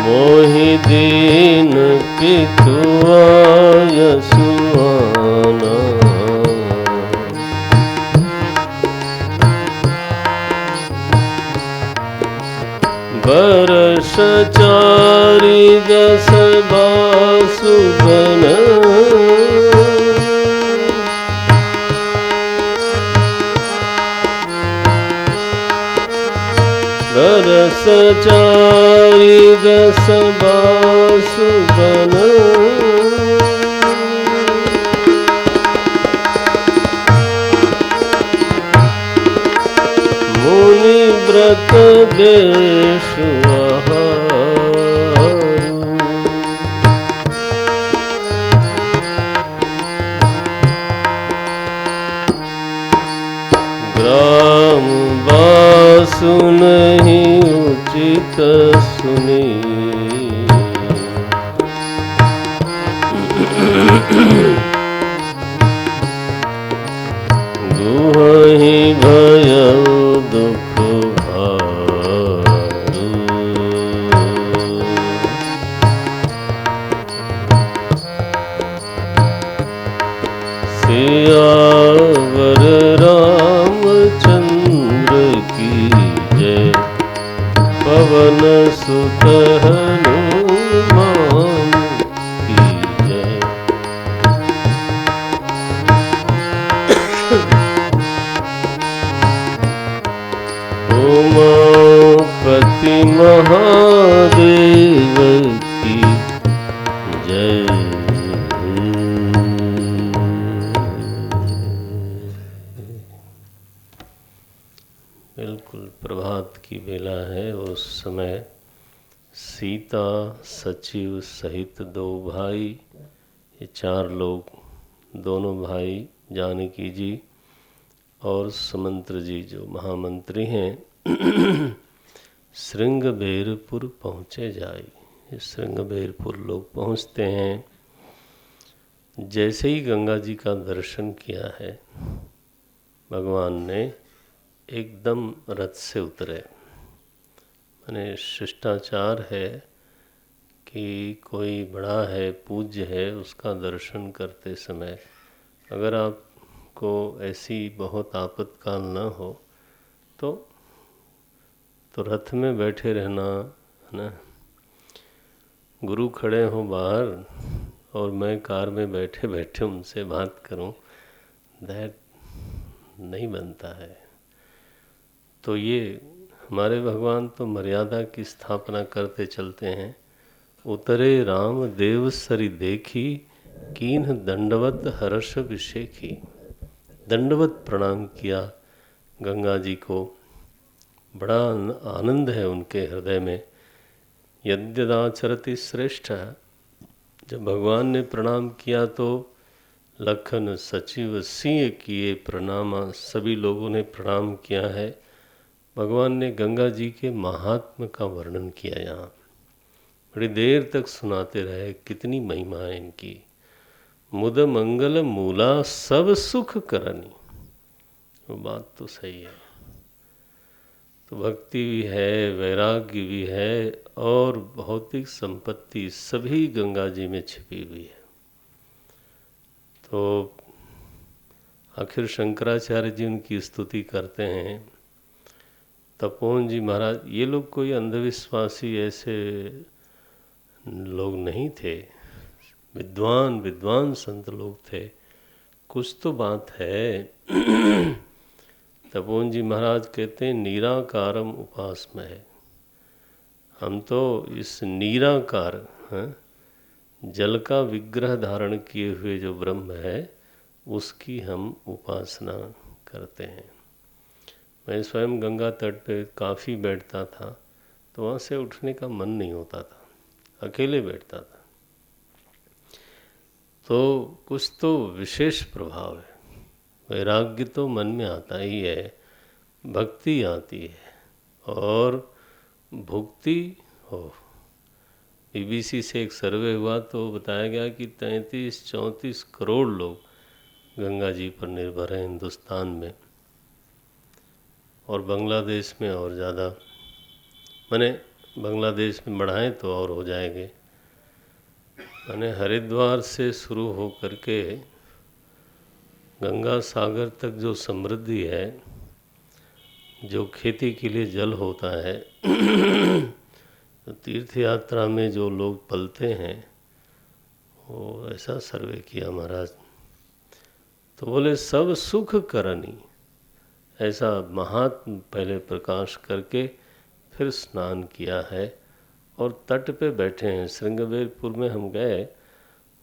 मोहि दीन की तू आय सुहाना। बरस चारि दस बासु बन, बरस चारि दस बासु बन। मुनि व्रत बेशु आहारु, ग्राम बासु नहीं उचित सुनी। दुहि भयउ दुख भारू, सियावर रामचंद्र की जय। पवन सुत हनुमान की जय। उमापति महादेव की जय। बिल्कुल प्रभात की बेला है। उस समय सीता सचिव सहित दो भाई, ये चार लोग, दोनों भाई जानकी जी और सुमंत्र जी जो महामंत्री हैं, श्रृंगबेरपुर पहुँचे जाई। श्रृंगबेरपुर लोग पहुँचते हैं। जैसे ही गंगा जी का दर्शन किया है, भगवान ने एकदम रथ से उतरे। माने शिष्टाचार है कि कोई बड़ा है, पूज्य है, उसका दर्शन करते समय अगर आपको ऐसी बहुत आपातकाल न हो तो रथ में बैठे रहना है ना। गुरु खड़े हो बाहर और मैं कार में बैठे बैठे उनसे बात करूं, दैट नहीं बनता है। तो ये हमारे भगवान तो मर्यादा की स्थापना करते चलते हैं। उतरे राम देव सरी देखी, कीन्ह दंडवत हर्ष विषेखी। दंडवत प्रणाम किया गंगा जी को। बड़ा आनंद है उनके हृदय में। यद्यदाचरति श्रेष्ठ, जब भगवान ने प्रणाम किया तो लखन सचिव सिंह किए प्रणामा, सभी लोगों ने प्रणाम किया है। भगवान ने गंगा जी के महात्म का वर्णन किया। यहाँ बड़ी देर तक सुनाते रहे, कितनी महिमा है इनकी। मुद मंगल मूला सब सुख करनी, वो बात तो सही है। तो भक्ति भी है, वैराग्य भी है और भौतिक संपत्ति सभी गंगा जी में छिपी हुई है। तो आखिर शंकराचार्य जी उनकी स्तुति करते हैं। तपोवन जी महाराज, ये लोग कोई अंधविश्वासी ऐसे लोग नहीं थे, विद्वान संत लोग थे। कुछ तो बात है। तपोवन जी महाराज कहते हैं निराकारम उपासमहे। हम तो इस निराकार जल का विग्रह धारण किए हुए जो ब्रह्म है उसकी हम उपासना करते हैं। मैं स्वयं गंगा तट पे काफ़ी बैठता था तो वहाँ से उठने का मन नहीं होता था, अकेले बैठता था। तो कुछ तो विशेष प्रभाव है। वैराग्य तो मन में आता ही है, भक्ति आती है और भुक्ति हो। बीबीसी से एक सर्वे हुआ तो बताया गया कि 33-34 करोड़ लोग गंगा जी पर निर्भर हैं हिंदुस्तान में, और बांग्लादेश में और ज़्यादा। माने बांग्लादेश में बढ़ाएं तो और हो जाएंगे। मैंने हरिद्वार से शुरू हो करके गंगा सागर तक जो समृद्धि है, जो खेती के लिए जल होता है, तो तीर्थ यात्रा में जो लोग पलते हैं, वो ऐसा सर्वे किया महाराज। तो बोले सब सुख करनी, ऐसा महात्म पहले प्रकाश करके फिर स्नान किया है और तट पे बैठे हैं। श्रृंगबेरपुर में हम गए,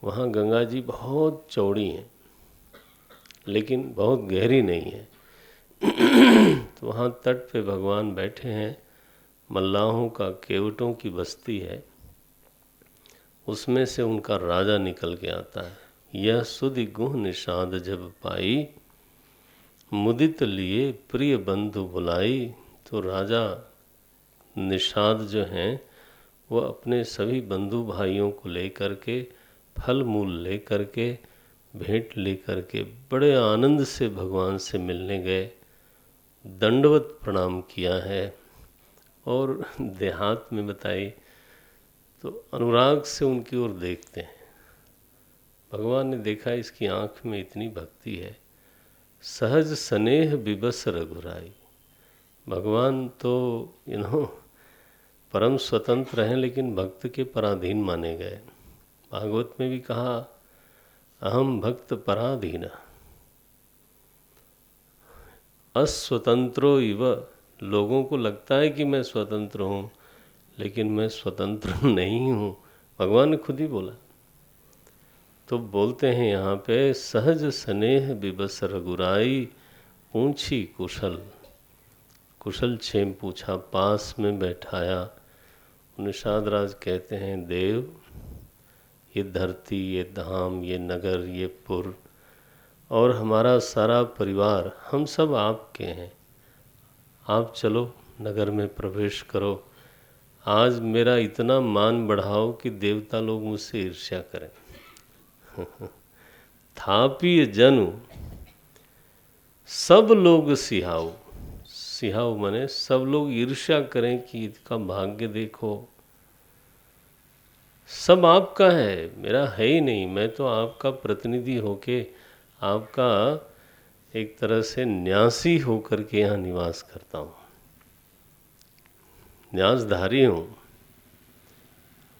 वहाँ गंगा जी बहुत चौड़ी हैं लेकिन बहुत गहरी नहीं है। तो वहाँ तट पे भगवान बैठे हैं, मल्लाहों का, केवटों की बस्ती है, उसमें से उनका राजा निकल के आता है। यह सुधि गुह निषाद जब पाई, मुदित लिए प्रिय बंधु बुलाई। तो राजा निषाद जो हैं वो अपने सभी बंधु भाइयों को लेकर के, फल मूल लेकर के, भेंट लेकर के बड़े आनंद से भगवान से मिलने गए, दंडवत प्रणाम किया है। और देहात में बताई तो अनुराग से उनकी ओर देखते हैं। भगवान ने देखा इसकी आँख में इतनी भक्ति है। सहज स्नेह विबस रघुराई। भगवान तो परम स्वतंत्र हैं लेकिन भक्त के पराधीन माने गए। भागवत में भी कहा, अहम भक्त पराधीन अस्वतंत्रो इव। लोगों को लगता है कि मैं स्वतंत्र हूँ लेकिन मैं स्वतंत्र नहीं हूँ, भगवान ने खुद ही बोला। तो बोलते हैं यहाँ पे, सहज स्नेह विबस रघुराई, पूछी कुशल। कुशल क्षेम पूछा, पास में बैठाया। निषाद राज कहते हैं, देव ये धरती, ये धाम, ये नगर, ये पुर और हमारा सारा परिवार, हम सब आपके हैं। आप चलो नगर में प्रवेश करो। आज मेरा इतना मान बढ़ाओ कि देवता लोग मुझसे ईर्ष्या करें। थापी जनु सब लोग सिहाऊ। सिहाऊ माने सब लोग ईर्ष्या करें कि इसका भाग्य देखो, सब आपका है, मेरा है ही नहीं। मैं तो आपका प्रतिनिधि होके, आपका एक तरह से न्यासी होकर के यहाँ निवास करता हूँ, न्यासधारी हूँ।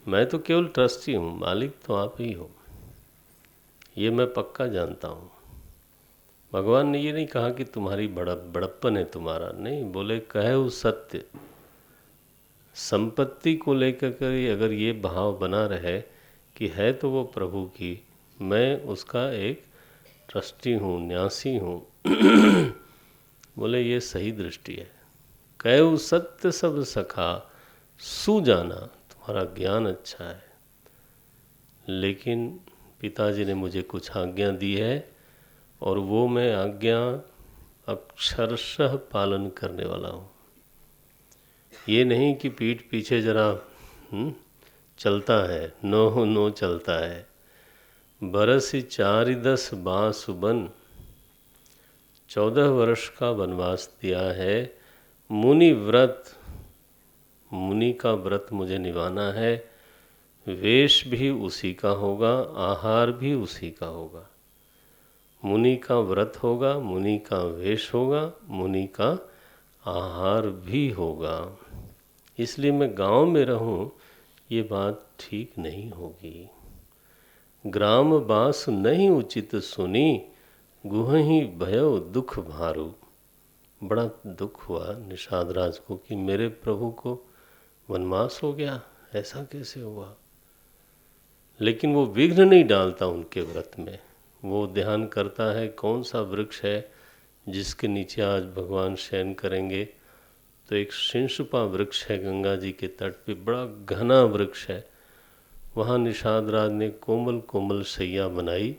मैं तो केवल ट्रस्टी हूँ, मालिक तो आप ही हो, ये मैं पक्का जानता हूँ। भगवान ने ये नहीं कहा कि तुम्हारी बड़प्पन है तुम्हारा, नहीं, बोले कहे सत्य। संपत्ति को लेकर कर अगर ये भाव बना रहे कि है तो वो प्रभु की, मैं उसका एक ट्रस्टी हूँ, न्यासी हूँ, बोले ये सही दृष्टि है। कहो सत्य सब सखा सुजाना, तुम्हारा ज्ञान अच्छा है, लेकिन पिताजी ने मुझे कुछ आज्ञा दी है और वो मैं आज्ञा अक्षरशः पालन करने वाला हूँ। ये नहीं कि पीठ पीछे जरा चलता है, नो चलता है। बरसी 410 बासुबन, 14 वर्ष का वनवास दिया है। मुनि व्रत, मुनि का व्रत मुझे निभाना है। वेश भी उसी का होगा, आहार भी उसी का होगा। मुनि का व्रत होगा, मुनि का वेश होगा, मुनि का आहार भी होगा। इसलिए मैं गांव में रहूं, ये बात ठीक नहीं होगी। ग्राम बास नहीं उचित सुनी, गुहहि भयो दुख भारू। बड़ा दुख हुआ निषाद राज को कि मेरे प्रभु को वनवास हो गया, ऐसा कैसे हुआ। लेकिन वो विघ्न नहीं डालता उनके व्रत में। वो ध्यान करता है कौन सा वृक्ष है जिसके नीचे आज भगवान शयन करेंगे। तो एक शिंशुपा वृक्ष है गंगा जी के तट पे, बड़ा घना वृक्ष है। वहाँ निषाद राज ने कोमल कोमल शैया बनाई,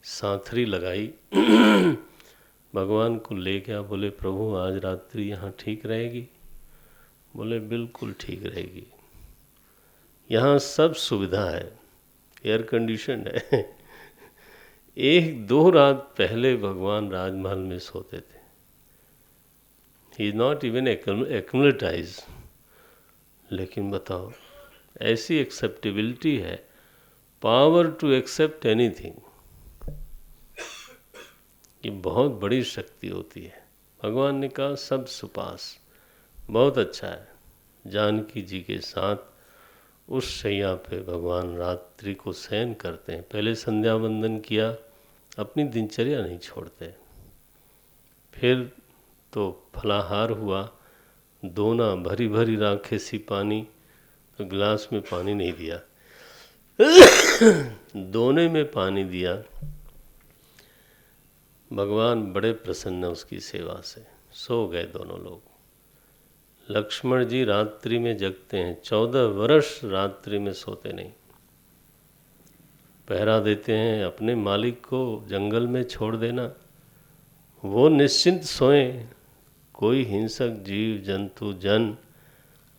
सांथरी लगाई, भगवान को ले गया। बोले प्रभु आज रात्रि यहाँ ठीक रहेगी? बोले बिल्कुल ठीक रहेगी, यहाँ सब सुविधा है, एयर कंडीशन है। 1-2 रात पहले भगवान राजमहल में सोते थे। He is not even acclimatise. लेकिन बताओ, ऐसी एक्सेप्टेबिलिटी है, पावर टू एक्सेप्ट एनीथिंग, ये बहुत बड़ी शक्ति होती है। भगवान ने कहा सब सुपास, बहुत अच्छा है। जानकी जी के साथ उस शैया पे भगवान रात्रि को शयन करते हैं। पहले संध्या वंदन किया, अपनी दिनचर्या नहीं छोड़ते। फिर तो फलाहार हुआ, दोना भरी भरी राखे सी पानी, तो गिलास में पानी नहीं दिया, दोने में पानी दिया। भगवान बड़े प्रसन्न उसकी सेवा से। सो गए दोनों लोग। लक्ष्मण जी रात्रि में जगते हैं, 14 वर्ष रात्रि में सोते नहीं, पहरा देते हैं। अपने मालिक को जंगल में छोड़ देना, वो निश्चिंत सोएं, कोई हिंसक जीव जंतु जन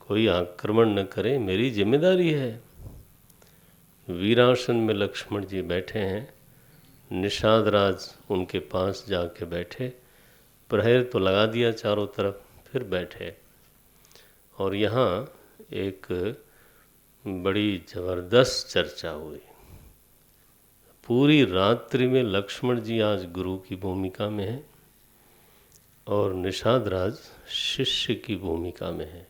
कोई आक्रमण न करे, मेरी जिम्मेदारी है। वीरासन में लक्ष्मण जी बैठे हैं, निषाद राज उनके पास जाके बैठे, प्रहर तो लगा दिया चारों तरफ, फिर बैठे। और यहाँ एक बड़ी ज़बरदस्त चर्चा हुई। पूरी रात्रि में लक्ष्मण जी आज गुरु की भूमिका में हैं और निषाद राज शिष्य की भूमिका में है।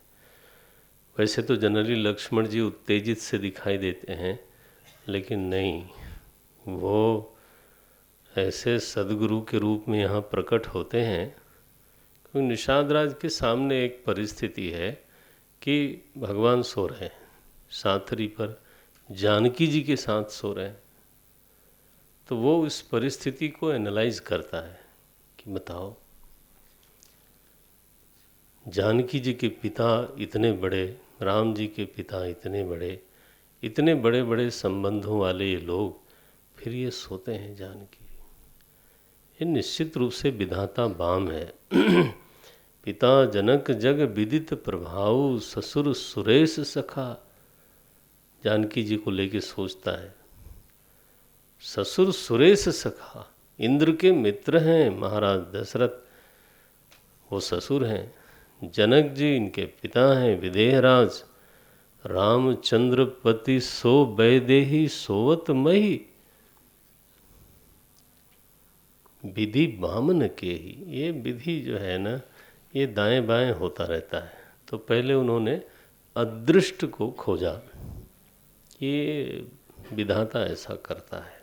वैसे तो जनरली लक्ष्मण जी उत्तेजित से दिखाई देते हैं, लेकिन नहीं, वो ऐसे सदगुरु के रूप में यहाँ प्रकट होते हैं। क्योंकि निषाद राज के सामने एक परिस्थिति है कि भगवान सो रहे हैं साथरी पर, जानकी जी के साथ सो रहे हैं, तो वो इस परिस्थिति को एनालाइज करता है कि बताओ, जानकी जी के पिता इतने बड़े, राम जी के पिता इतने बड़े बड़े संबंधों वाले ये लोग, फिर ये सोते हैं जानकी। ये निश्चित रूप से विधाता बाम है। पिता जनक जग विदित प्रभाव, ससुर सुरेश सखा, जानकी जी को लेके सोचता है। ससुर सुरेश सखा, इंद्र के मित्र हैं महाराज दशरथ, वो ससुर हैं। जनक जी इनके पिता हैं, विदेहराज। रामचंद्र पति सो वैदेही सोवत मही, विधि बामन के ही। ये विधि जो है ना, ये दाएं बाएं होता रहता है। तो पहले उन्होंने अदृष्ट को खोजा, ये विधाता ऐसा करता है।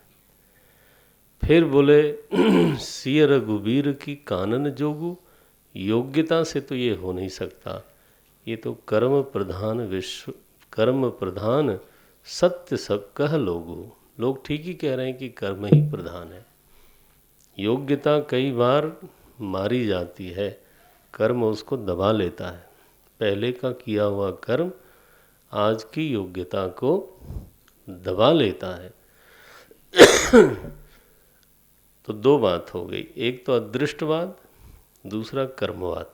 फिर बोले सिय रघुबीर की कानन जोगु, योग्यता से तो ये हो नहीं सकता, ये तो कर्म प्रधान विश्व, कर्म प्रधान सत्य सब कह लोगु। लोग ठीक ही कह रहे हैं कि कर्म ही प्रधान है। योग्यता कई बार मारी जाती है, कर्म उसको दबा लेता है। पहले का किया हुआ कर्म आज की योग्यता को दबा लेता है। तो दो बात हो गई, एक तो अदृष्टवाद, दूसरा कर्मवाद।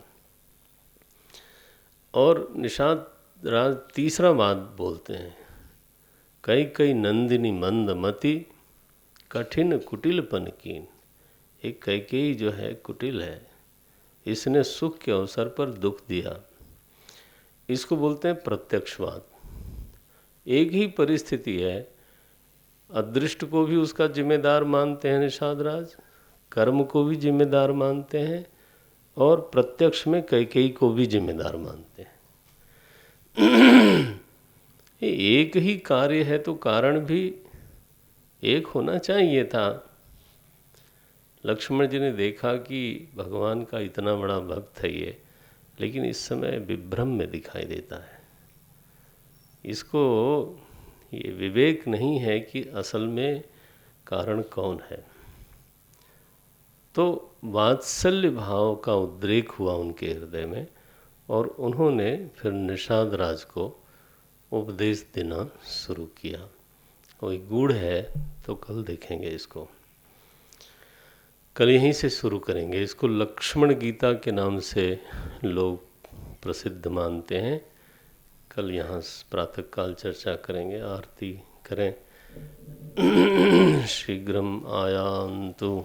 और निषाद राज तीसरा बात बोलते हैं, कई कई नंदिनी मंदमती, कठिन कुटिलपन कीन। एक कैकेयी जो है कुटिल है, इसने सुख के अवसर पर दुख दिया। इसको बोलते हैं प्रत्यक्षवाद। एक ही परिस्थिति है, अदृष्ट को भी उसका जिम्मेदार मानते हैं निषाद राज, कर्म को भी जिम्मेदार मानते हैं, और प्रत्यक्ष में कैकेयी को भी जिम्मेदार मानते हैं। एक ही कार्य है तो कारण भी एक होना चाहिए था। लक्ष्मण जी ने देखा कि भगवान का इतना बड़ा भक्त है ये, लेकिन इस समय विभ्रम में दिखाई देता है। इसको ये विवेक नहीं है कि असल में कारण कौन है। तो वात्सल्य भाव का उद्रेक हुआ उनके हृदय में, और उन्होंने फिर निषाद राज को उपदेश देना शुरू किया। कोई गूढ़ है तो कल देखेंगे इसको, कल यहीं से शुरू करेंगे। इसको लक्ष्मण गीता के नाम से लोग प्रसिद्ध मानते हैं। कल यहाँ प्रातःकाल चर्चा करेंगे, आरती करें। शीघ्रम आयान्तु।